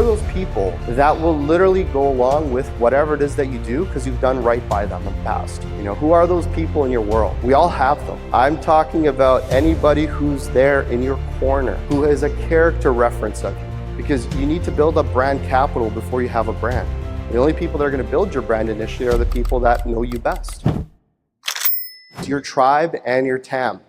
those people that will literally go along with whatever it is that you do because you've done right by them in the past? You know, who are those people in your world? We all have them. I'm talking about anybody who's there in your corner, who is a character reference of you, because you need to build up brand capital before you have a brand. The only people that are going to build your brand initially are the people that know you best. Your tribe and your TAM.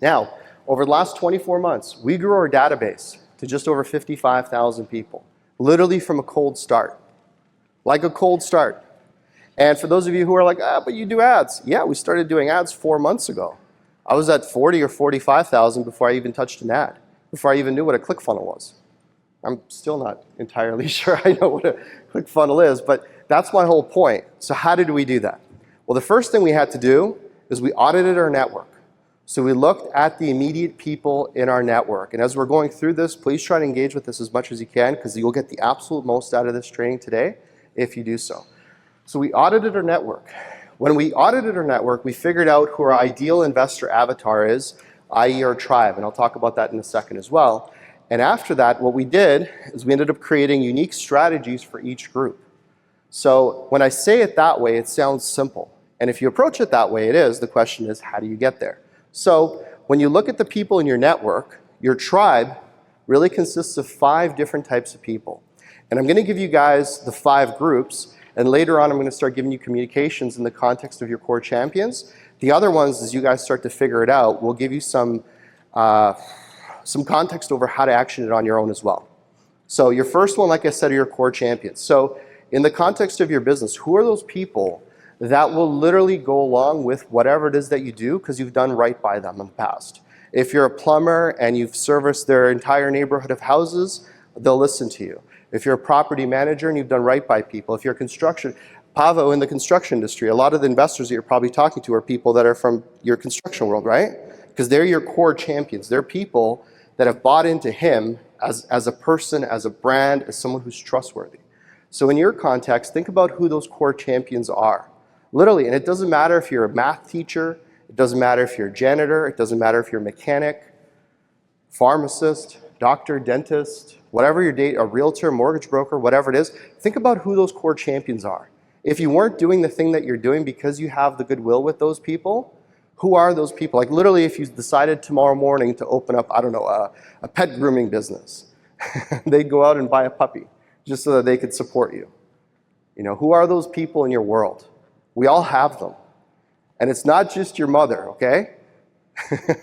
Now, over the last 24 months, we grew our database to just over 55,000 people, literally from a cold start, like a cold start. And for those of you who are like, but you do ads. Yeah, we started doing ads 4 months ago. I was at 40 or 45,000 before I even touched an ad, before I even knew what a ClickFunnels was. I'm still not entirely sure I know what a ClickFunnels is, but that's my whole point. So how did we do that? Well, the first thing we had to do is we audited our network. So we looked at the immediate people in our network. And as we're going through this, please try to engage with this as much as you can, because you'll get the absolute most out of this training today if you do so. So we audited our network. When we audited our network, we figured out who our ideal investor avatar is, i.e. our tribe. And I'll talk about that in a second as well. And after that, what we did is we ended up creating unique strategies for each group. So when I say it that way, it sounds simple. And if you approach it that way, it is. The question is, how do you get there? So when you look at the people in your network, your tribe really consists of 5 different types of people. And I'm going to give you guys the 5 groups, and later on I'm going to start giving you communications in the context of your core champions. The other ones, as you guys start to figure it out, will give you some context over how to action it on your own as well. So your first one, like I said, are your core champions. So in the context of your business, who are those people that will literally go along with whatever it is that you do because you've done right by them in the past? If you're a plumber and you've serviced their entire neighborhood of houses, they'll listen to you. If you're a property manager and you've done right by people, if you're Pavo in the construction industry, a lot of the investors that you're probably talking to are people that are from your construction world, right? Because they're your core champions. They're people that have bought into him as a person, as a brand, as someone who's trustworthy. So in your context, think about who those core champions are. Literally, and it doesn't matter if you're a math teacher, it doesn't matter if you're a janitor, it doesn't matter if you're a mechanic, pharmacist, doctor, dentist, whatever your date, a realtor, mortgage broker, whatever it is, think about who those core champions are. If you weren't doing the thing that you're doing because you have the goodwill with those people, who are those people? Like literally, if you decided tomorrow morning to open up, I don't know, a pet grooming business, they'd go out and buy a puppy just so that they could support you. You know, who are those people in your world? We all have them. And it's not just your mother, okay?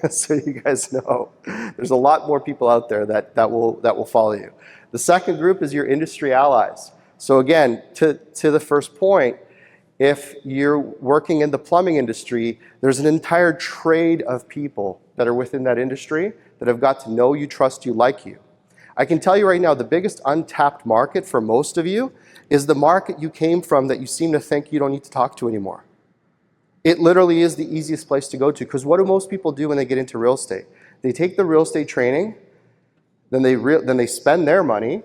So you guys know, there's a lot more people out there that will follow you. The second group is your industry allies. So again, to the first point, if you're working in the plumbing industry, there's an entire trade of people that are within that industry that have got to know you, trust you, like you. I can tell you right now, the biggest untapped market for most of you is the market you came from that you seem to think you don't need to talk to anymore. It literally is the easiest place to go to, because what do most people do when they get into real estate? They take the real estate training, then they spend their money,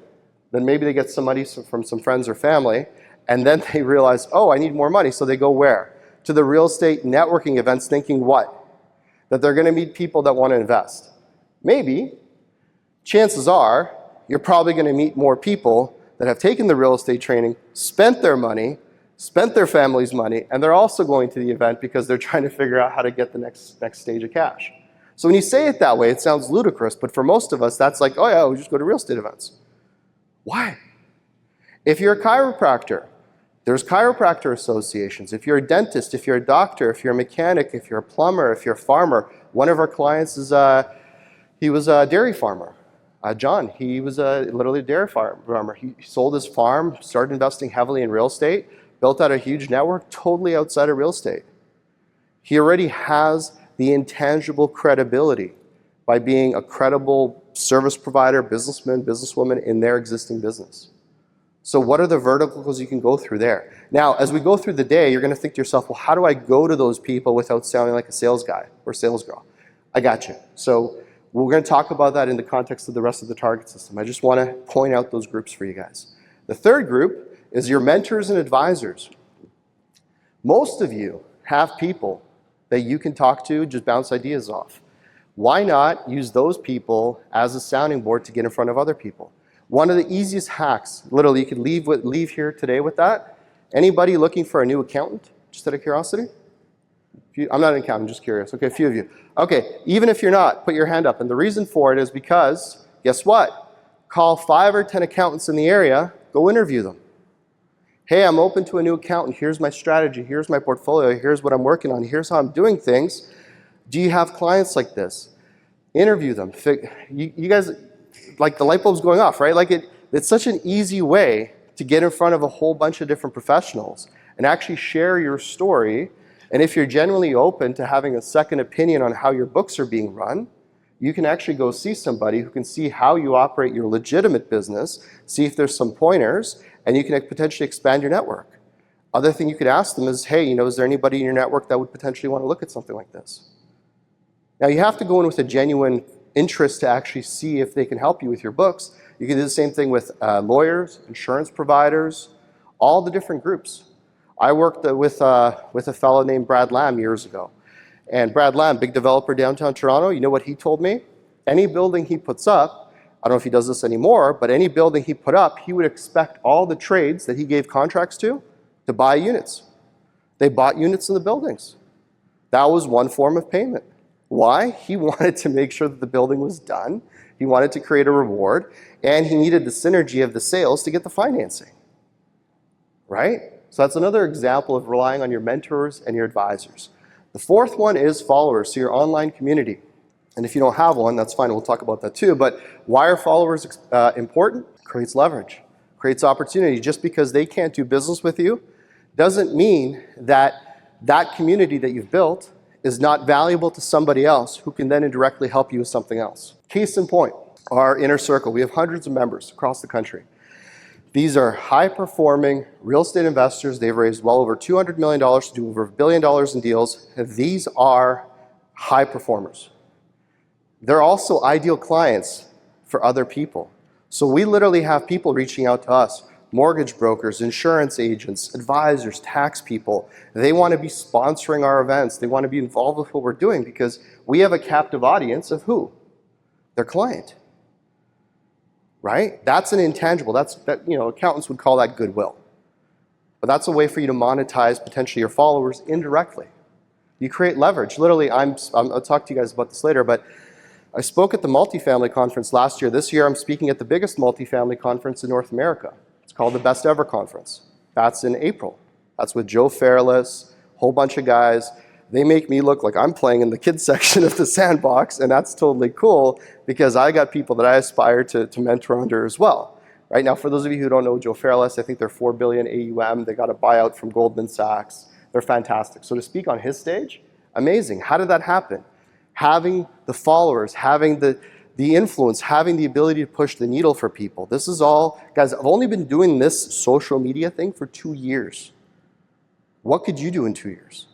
then maybe they get some money from some friends or family, and then they realize, oh, I need more money, so they go where? To the real estate networking events thinking what? That they're going to meet people that want to invest. Maybe. Chances are, you're probably going to meet more people that have taken the real estate training, spent their money, spent their family's money, and they're also going to the event because they're trying to figure out how to get the next stage of cash. So when you say it that way, it sounds ludicrous, but for most of us, that's like, oh yeah, we just go to real estate events. Why? If you're a chiropractor, there's chiropractor associations. If you're a dentist, if you're a doctor, if you're a mechanic, if you're a plumber, if you're a farmer, one of our clients is he was a dairy farmer. John, he was literally a dairy farmer. He sold his farm, started investing heavily in real estate, built out a huge network totally outside of real estate. He already has the intangible credibility by being a credible service provider, businessman, businesswoman in their existing business. So what are the verticals you can go through there? Now, as we go through the day, you're going to think to yourself, well, how do I go to those people without sounding like a sales guy or sales girl? I got you. So we're going to talk about that in the context of the rest of the target system. I just want to point out those groups for you guys. The third group is your mentors and advisors. Most of you have people that you can talk to, just bounce ideas off. Why not use those people as a sounding board to get in front of other people? One of the easiest hacks, literally you could leave here today with that. Anybody looking for a new accountant, just out of curiosity? I'm not an accountant, I'm just curious. Okay, a few of you. Okay, even if you're not, put your hand up. And the reason for it is because, guess what? Call 5 or 10 accountants in the area, go interview them. Hey, I'm open to a new accountant. Here's my strategy. Here's my portfolio. Here's what I'm working on. Here's how I'm doing things. Do you have clients like this? Interview them. You guys, like the light bulb's going off, right? Like it's such an easy way to get in front of a whole bunch of different professionals and actually share your story. And if you're genuinely open to having a second opinion on how your books are being run, you can actually go see somebody who can see how you operate your legitimate business, see if there's some pointers, and you can potentially expand your network. Other thing you could ask them is, hey, is there anybody in your network that would potentially want to look at something like this? Now you have to go in with a genuine interest to actually see if they can help you with your books. You can do the same thing with lawyers, insurance providers, all the different groups. I worked with a fellow named Brad Lamb years ago. And Brad Lamb, big developer downtown Toronto, you know what he told me? Any building he puts up, I don't know if he does this anymore, but any building he put up, he would expect all the trades that he gave contracts to buy units. They bought units in the buildings. That was one form of payment. Why? He wanted to make sure that the building was done. He wanted to create a reward, and he needed the synergy of the sales to get the financing. Right? So that's another example of relying on your mentors and your advisors. The fourth one is followers, so your online community. And if you don't have one, that's fine, we'll talk about that too. But why are followers important? Creates leverage, creates opportunity. Just because they can't do business with you doesn't mean that that community that you've built is not valuable to somebody else who can then indirectly help you with something else. Case in point, our inner circle. We have hundreds of members across the country. These are high-performing real estate investors. They've raised well over $200 million to do over $1 billion in deals. These are high performers. They're also ideal clients for other people. So we literally have people reaching out to us, mortgage brokers, insurance agents, advisors, tax people. They want to be sponsoring our events. They want to be involved with what we're doing because we have a captive audience of who? Their client. Right? That's an intangible. Accountants would call that goodwill. But that's a way for you to monetize potentially your followers indirectly. You create leverage. Literally, I'll talk to you guys about this later, but I spoke at the multifamily conference last year. This year, I'm speaking at the biggest multifamily conference in North America. It's called the Best Ever Conference. That's in April. That's with Joe Fairless, a whole bunch of guys. They make me look like I'm playing in the kids section of the sandbox, and that's totally cool because I got people that I aspire to mentor under as well. Right now, for those of you who don't know Joe Fairless, I think they're $4 billion AUM. They got a buyout from Goldman Sachs. They're fantastic. So to speak on his stage, amazing. How did that happen? Having the followers, having the influence, having the ability to push the needle for people. This is all, guys, I've only been doing this social media thing for 2 years. What could you do in 2 years?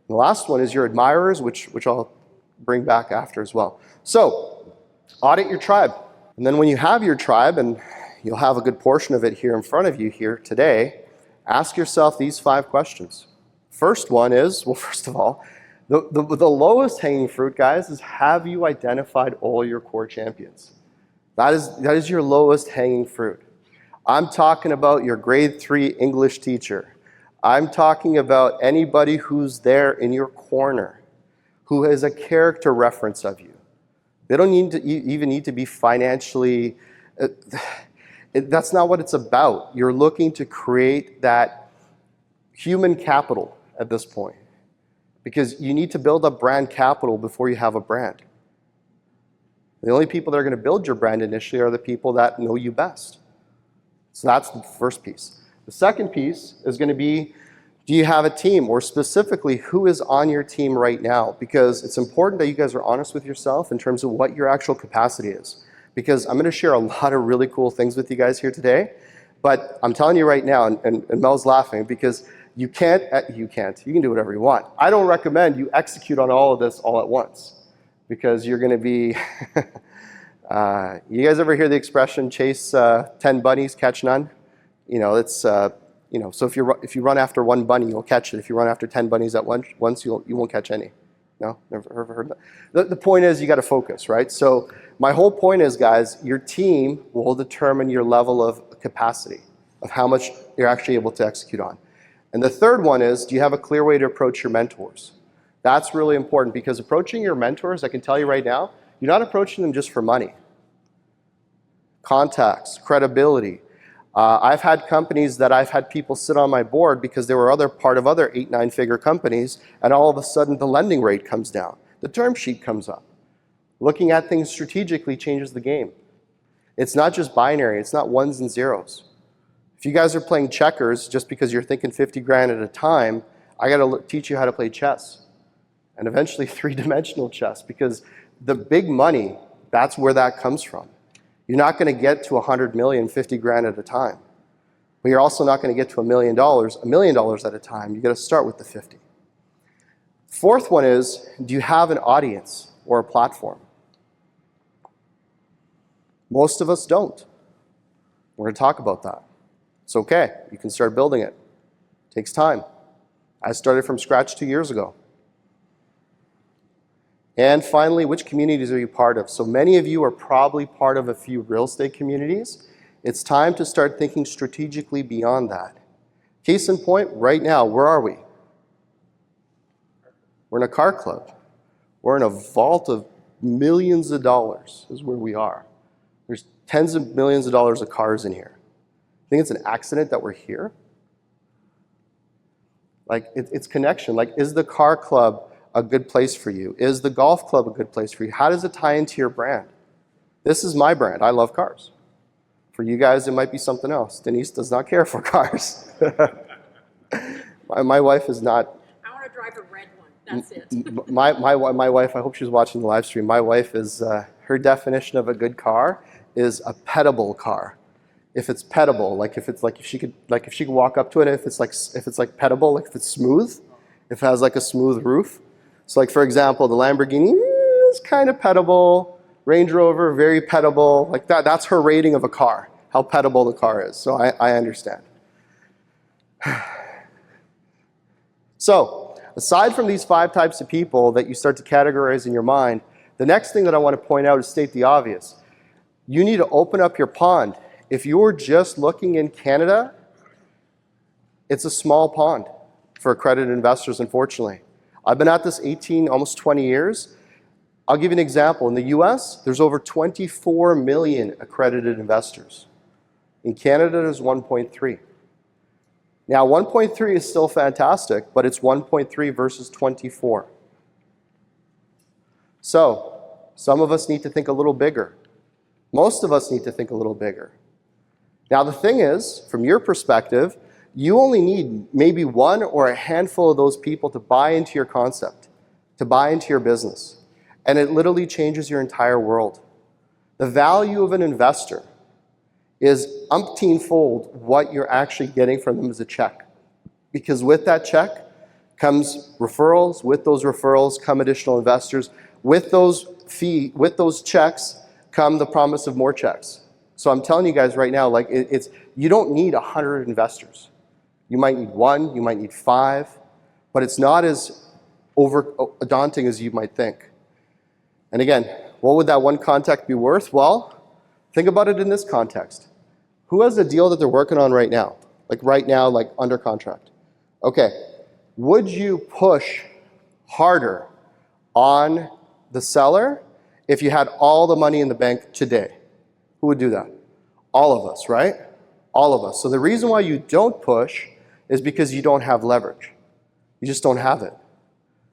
The last one is your admirers, which I'll bring back after as well. So, audit your tribe. And then when you have your tribe, and you'll have a good portion of it here in front of you here today, ask yourself these 5 questions. First one is, well, first of all, the lowest hanging fruit, guys, is have you identified all your core champions? That is your lowest hanging fruit. I'm talking about your grade 3 English teacher. I'm talking about anybody who's there in your corner, who has a character reference of you. They don't even need to be financially, that's not what it's about. You're looking to create that human capital at this point because you need to build up brand capital before you have a brand. The only people that are going to build your brand initially are the people that know you best. So that's the first piece. The second piece is going to be, do you have a team? Or specifically, who is on your team right now? Because it's important that you guys are honest with yourself in terms of what your actual capacity is. Because I'm going to share a lot of really cool things with you guys here today. But I'm telling you right now, and Mel's laughing, because you can do whatever you want. I don't recommend you execute on all of this all at once. Because you're going to be, you guys ever hear the expression, chase 10 bunnies, catch none? It's, so if you run after one bunny, you'll catch it. If you run after 10 bunnies at once, you won't catch any, No, never heard of that. The point is you got to focus, right? So my whole point is, guys, your team will determine your level of capacity, of how much you're actually able to execute on. And the third one is, do you have a clear way to approach your mentors? That's really important, because approaching your mentors, I can tell you right now, you're not approaching them just for money. Contacts, credibility. I've had companies that I've had people sit on my board because they were part of other 8, 9-figure companies, and all of a sudden the lending rate comes down. The term sheet comes up. Looking at things strategically changes the game. It's not just binary. It's not ones and zeros. If you guys are playing checkers just because you're thinking 50 grand at a time, I got to teach you how to play chess. And eventually 3-dimensional chess, because the big money, that's where that comes from. You're not going to get to 100 million, 50 grand at a time. But you're also not going to get to $1 million at a time. You got to start with the 50. Fourth one is, do you have an audience or a platform? Most of us don't. We're going to talk about that. It's okay. You can start building it. It takes time. I started from scratch 2 years ago. And finally, which communities are you part of? So many of you are probably part of a few real estate communities. It's time to start thinking strategically beyond that. Case in point, right now, where are we? We're in a car club. We're in a vault of millions of dollars is where we are. There's tens of millions of dollars of cars in here. I think it's an accident that we're here. Like, it's connection. Like, is the car club a good place for you? Is the golf club a good place for you? How does it tie into your brand? This is my brand. I love cars. For you guys, it might be something else. Denise does not care for cars. my wife is not. I want to drive a red one. That's it. My wife, I hope she's watching the live stream. My wife is, her definition of a good car is a pettable car. If it's pettable, like if she could walk up to it, if it's like pettable, like if it's smooth, if it has like a smooth roof. So like, for example, the Lamborghini is kind of pettable, Range Rover, very pettable, like that. That's her rating of a car, how pettable the car is. So I understand. So aside from these 5 types of people that you start to categorize in your mind, the next thing that I want to point out is state the obvious. You need to open up your pond. If you're just looking in Canada, it's a small pond for accredited investors, unfortunately. I've been at this 18, almost 20 years. I'll give you an example. In the US, there's over 24 million accredited investors. In Canada, there's 1.3. Now, 1.3 is still fantastic, but it's 1.3 versus 24. So, some of us need to think a little bigger. Most of us need to think a little bigger. Now, the thing is, from your perspective, you only need maybe one or a handful of those people to buy into your concept, to buy into your business. And it literally changes your entire world. The value of an investor is umpteen-fold what you're actually getting from them as a check. Because with that check comes referrals. With those referrals come additional investors. With those checks come the promise of more checks. So I'm telling you guys right now, like you don't need 100 investors. You might need 1, you might need 5, but it's not as daunting as you might think. And again, what would that one contact be worth? Well, think about it in this context. Who has a deal that they're working on right now? Like under contract. Okay, would you push harder on the seller if you had all the money in the bank today? Who would do that? All of us, right? All of us. So the reason why you don't push is because you don't have leverage. You just don't have it.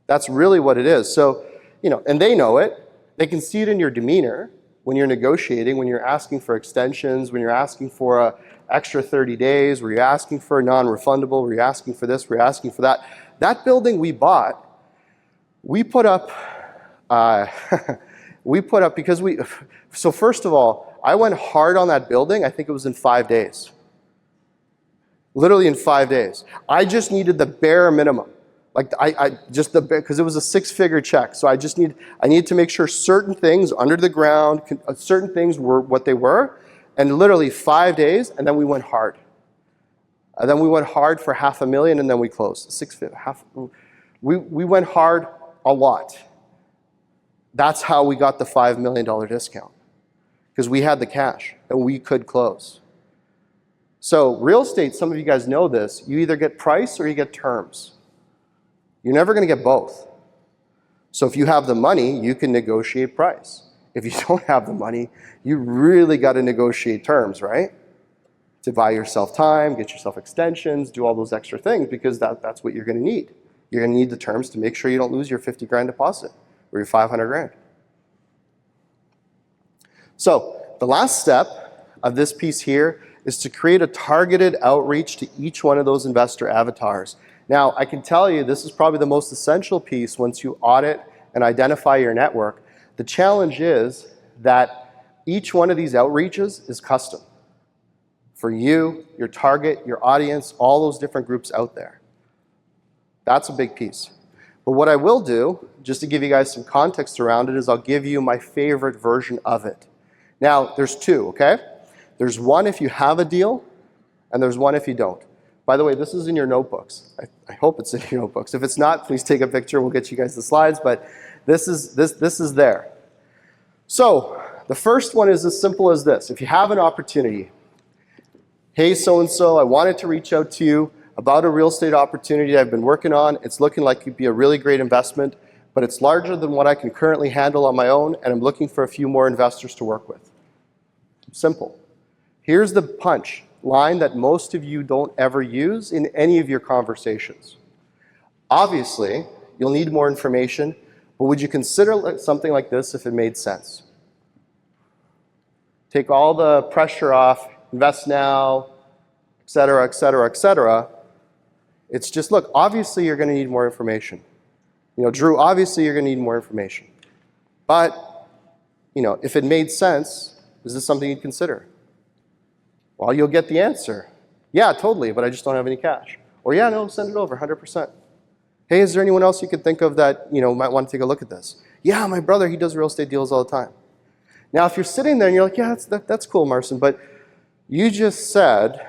That's really what it is. So, and they know it. They can see it in your demeanor when you're negotiating, when you're asking for extensions, when you're asking for an extra 30 days, where you're asking for a non-refundable, where you're asking for this, where you're asking for that. That building we bought, we put up, so first of all, I went hard on that building. I think it was in 5 days. Literally in 5 days. I just needed the bare minimum. Because it was a 6-figure check. So I needed to make sure certain things under the ground, certain things were what they were. And literally 5 days, and then we went hard. And then we went hard for $500,000, and then we closed. We went hard a lot. That's how we got the $5 million discount, because we had the cash and we could close. So real estate, some of you guys know this, you either get price or you get terms. You're never going to get both. So if you have the money, you can negotiate price. If you don't have the money, you really got to negotiate terms, right? To buy yourself time, get yourself extensions, do all those extra things, because that's what you're going to need. You're going to need the terms to make sure you don't lose your 50 grand deposit or your 500 grand. So the last step of this piece here is to create a targeted outreach to each one of those investor avatars. Now, I can tell you this is probably the most essential piece once you audit and identify your network. The challenge is that each one of these outreaches is custom for you, your target, your audience, all those different groups out there. That's a big piece. But what I will do, just to give you guys some context around it, is I'll give you my favorite version of it. Now, there's two, okay? There's one if you have a deal, and there's one if you don't. By the way, this is in your notebooks. I hope it's in your notebooks. If it's not, please take a picture. We'll get you guys the slides, but this is there. So the first one is as simple as this. If you have an opportunity, hey, so-and-so, I wanted to reach out to you about a real estate opportunity I've been working on. It's looking like it'd be a really great investment, but it's larger than what I can currently handle on my own, and I'm looking for a few more investors to work with. Simple. Here's the punch line that most of you don't ever use in any of your conversations. Obviously, you'll need more information, but would you consider something like this if it made sense? Take all the pressure off, invest now, et cetera, et cetera, et cetera. It's just, look, obviously you're going to need more information. You know, Drew, obviously you're going to need more information. But, you know, if it made sense, is this something you'd consider? Well, you'll get the answer. Yeah, totally, but I just don't have any cash. Or yeah, no, send it over, 100%. Hey, is there anyone else you could think of that, you know, might want to take a look at this? Yeah, my brother, he does real estate deals all the time. Now, if you're sitting there and you're like, yeah, that's cool, Marcin, but you just said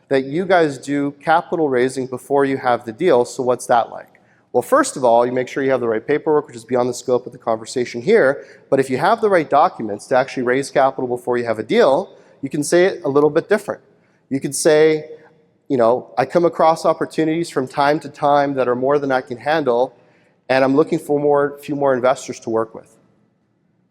that you guys do capital raising before you have the deal, so what's that like? Well, first of all, you make sure you have the right paperwork, which is beyond the scope of the conversation here, but if you have the right documents to actually raise capital before you have a deal, you can say it a little bit different. You could say, you know, I come across opportunities from time to time that are more than I can handle, and I'm looking for a few more investors to work with.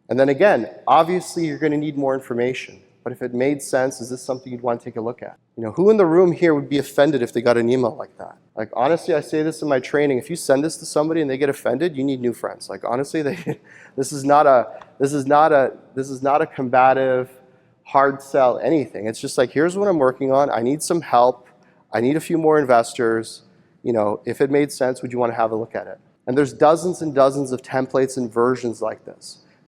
And then again, obviously you're going to need more information, but if it made sense, is this something you'd want to take a look at? You know, who in the room here would be offended if they got an email like that? Like, honestly, I say this in my training, if you send this to somebody and they get offended, you need new friends. Like, honestly, this is not a combative, hard sell anything. It's just like, here's what I'm working on. I need some help. I need a few more investors. You know, if it made sense, would you want to have a look at it? And there's dozens and dozens of templates and versions like this.